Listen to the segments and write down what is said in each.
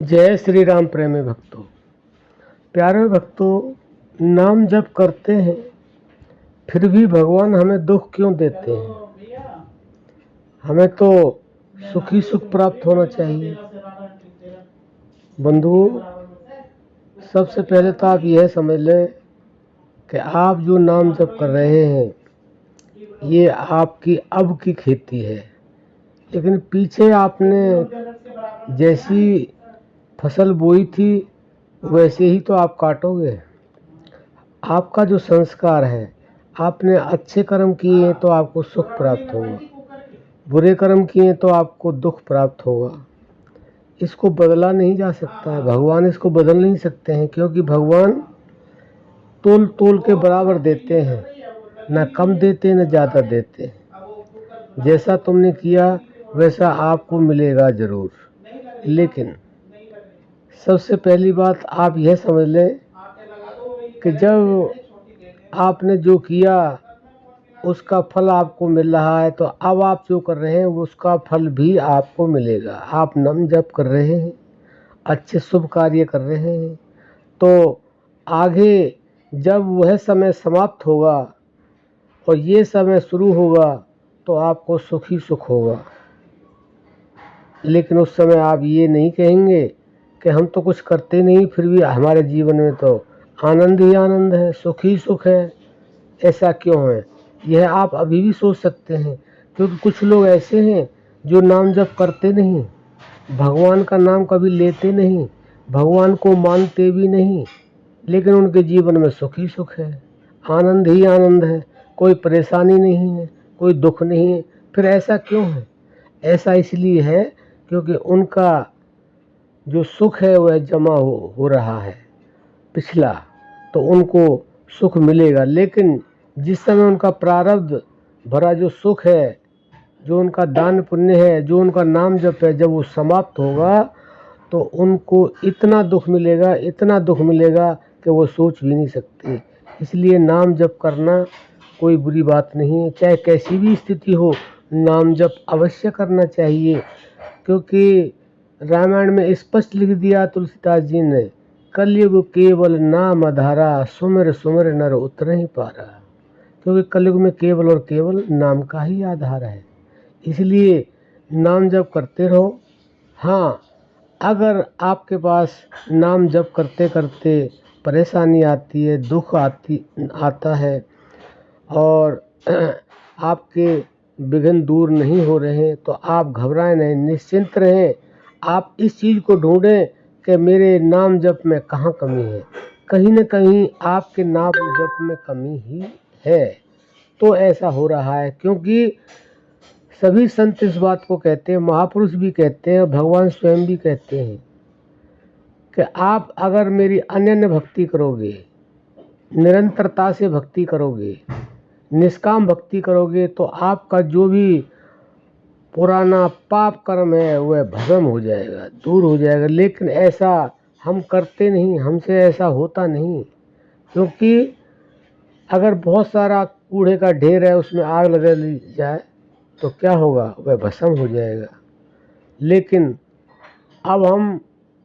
जय श्री राम प्रेमी भक्तों। प्यारे भक्तों, नाम जप करते हैं फिर भी भगवान हमें दुख क्यों देते हैं? हमें तो सुखी सुख प्राप्त होना चाहिए। बंधुओं, सबसे पहले तो आप यह समझ लें कि आप जो नाम जप कर रहे हैं ये आपकी अब की खेती है, लेकिन पीछे आपने जैसी फसल बोई थी वैसे ही तो आप काटोगे। आपका जो संस्कार है, आपने अच्छे कर्म किए हैं तो आपको सुख प्राप्त होगा, बुरे कर्म किए तो आपको दुख प्राप्त होगा। इसको बदला नहीं जा सकता है, भगवान इसको बदल नहीं सकते हैं, क्योंकि भगवान तोल तोल के बराबर देते हैं, ना कम देते न ज़्यादा देते। जैसा तुमने किया वैसा आपको मिलेगा ज़रूर। लेकिन सबसे पहली बात आप यह समझ लें कि जब आपने जो किया उसका फल आपको मिल रहा है, तो अब आप जो कर रहे हैं उसका फल भी आपको मिलेगा। आप नाम जप कर रहे हैं, अच्छे शुभ कार्य कर रहे हैं, तो आगे जब वह समय समाप्त होगा और ये समय शुरू होगा तो आपको सुख ही सुख होगा। लेकिन उस समय आप ये नहीं कहेंगे कि हम तो कुछ करते नहीं फिर भी हमारे जीवन में तो आनंद ही आनंद है, सुख ही सुख है। ऐसा क्यों है? यह आप अभी भी सोच सकते हैं, क्योंकि कुछ लोग ऐसे हैं जो नाम जप करते नहीं, भगवान का नाम कभी लेते नहीं, भगवान को मानते भी नहीं, लेकिन उनके जीवन में सुख ही सुख है, आनंद ही आनंद है, कोई परेशानी नहीं है, कोई दुख नहीं है। फिर ऐसा क्यों है? ऐसा इसलिए है क्योंकि उनका जो सुख है वह जमा हो रहा है पिछला, तो उनको सुख मिलेगा। लेकिन जिस समय उनका प्रारब्ध भरा जो सुख है, जो उनका दान पुण्य है, जो उनका नाम जप है, जब वो समाप्त होगा तो उनको इतना दुख मिलेगा, इतना दुख मिलेगा कि वो सोच भी नहीं सकते। इसलिए नाम जप करना कोई बुरी बात नहीं है, चाहे कैसी भी स्थिति हो नाम जप अवश्य करना चाहिए। क्योंकि रामायण में स्पष्ट लिख दिया तुलसीदास जी ने, कलयुग केवल नाम आधारा, सुमिर सुमिर नर उतर ही पारा। क्योंकि कलयुग में केवल और केवल नाम का ही आधार है, इसलिए नाम जप करते रहो। हाँ, अगर आपके पास नाम जप करते करते परेशानी आती है, दुख आता है और आपके विघ्न दूर नहीं हो रहे हैं, तो आप घबराएं नहीं, निश्चिंत रहें। आप इस चीज़ को ढूंढें कि मेरे नाम जप में कहाँ कमी है। कहीं न कहीं आपके नाम जप में कमी ही है, तो ऐसा हो रहा है। क्योंकि सभी संत इस बात को कहते हैं, महापुरुष भी कहते हैं, भगवान स्वयं भी कहते हैं कि आप अगर मेरी अनन्य भक्ति करोगे, निरंतरता से भक्ति करोगे, निष्काम भक्ति करोगे, तो आपका जो भी पुराना पाप कर्म है वह भस्म हो जाएगा, दूर हो जाएगा। लेकिन ऐसा हम करते नहीं, हमसे ऐसा होता नहीं। क्योंकि अगर बहुत सारा कूड़े का ढेर है, उसमें आग लगा ली जाए तो क्या होगा? वह भस्म हो जाएगा। लेकिन अब हम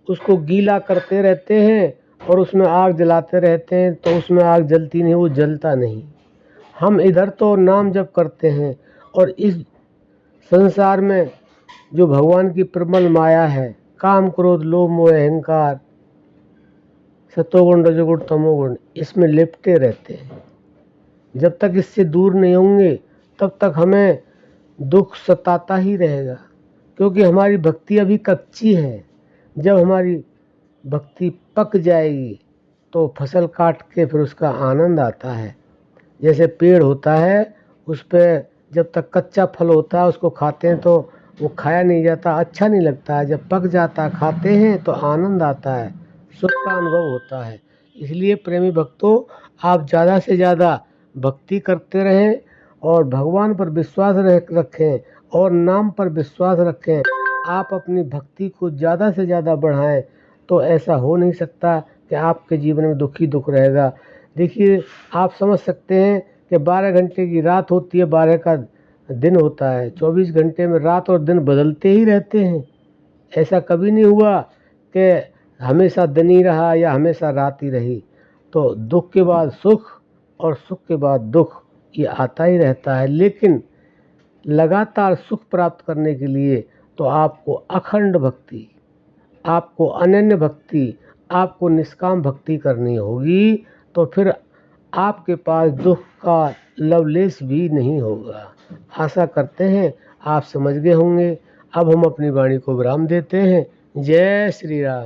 उसको गीला करते रहते हैं और उसमें आग जलाते रहते हैं, तो उसमें आग जलती नहीं, वो जलता नहीं। हम इधर तो नाम जप करते हैं और इस संसार में जो भगवान की प्रबल माया है, काम क्रोध लोभ मोह अहंकार, सतोगुण रजोगुण तमोगुण, इसमें लिपटे रहते हैं। जब तक इससे दूर नहीं होंगे तब तक हमें दुख सताता ही रहेगा, क्योंकि हमारी भक्ति अभी कच्ची है। जब हमारी भक्ति पक जाएगी तो फसल काट के फिर उसका आनंद आता है। जैसे पेड़ होता है, उस पर जब तक कच्चा फल होता है उसको खाते हैं तो वो खाया नहीं जाता, अच्छा नहीं लगता है। जब पक जाता है, खाते हैं तो आनंद आता है, सुख का अनुभव होता है। इसलिए प्रेमी भक्तों, आप ज़्यादा से ज़्यादा भक्ति करते रहें और भगवान पर विश्वास रखें और नाम पर विश्वास रखें। आप अपनी भक्ति को ज़्यादा से ज़्यादा बढ़ाएं, तो ऐसा हो नहीं सकता कि आपके जीवन में दुख ही दुख रहेगा। देखिए, आप समझ सकते हैं कि 12 घंटे की रात होती है, 12 का दिन होता है, 24 घंटे में रात और दिन बदलते ही रहते हैं। ऐसा कभी नहीं हुआ कि हमेशा दिन ही रहा या हमेशा रात ही रही, तो दुख के बाद सुख और सुख के बाद दुख ये आता ही रहता है। लेकिन लगातार सुख प्राप्त करने के लिए तो आपको अखंड भक्ति, आपको अनन्य भक्ति, आपको निष्काम भक्ति करनी होगी। तो फिर आपके पास दुख का लवलेश भी नहीं होगा। आशा करते हैं आप समझ गए होंगे। अब हम अपनी वाणी को विराम देते हैं। जय श्री राम।